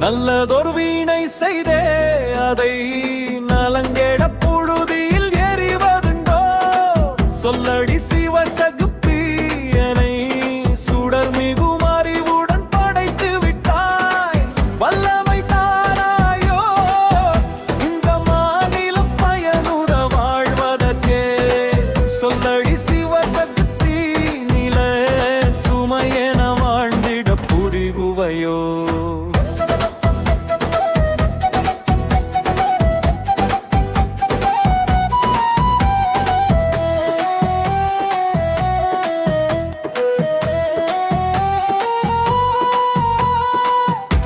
நல்லதொரு வீணை செய்தே அதை நலங்கேட புழுதியில் எறிவதுண்டோ சொல்லடி சிவசகுப்பியனை சுடர் மிகும் அறிவுடன் படைத்து விட்டாய் வல்லமை தாராயோ இந்த மாநிலம் பயனுற வாழ்வதற்கே சொல்லடி சிவசக்தி நில சுமையென வாழ்ந்திட புரிகுவையோ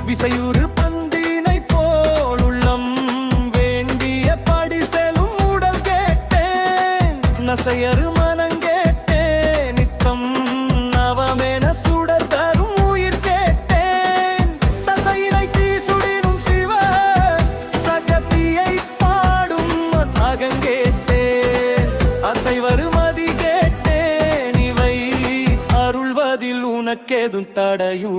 விசையுறு பந்தினை போல் உள்ளம் வேண்டிய படி செல்லும் உடல் கேட்டேன் நசையறு மனம் கேட்டேன் நித்தம் நவமென சுடர் தரும் உயிர் கேட்டேன் தசையினை தீசுடினும் சிவ சகதியை பாடும் அகங்கேட்டேன் அசைவரு மதி கேட்டேன் இவை அருள்வதில் உனக்கேதும் தடையும்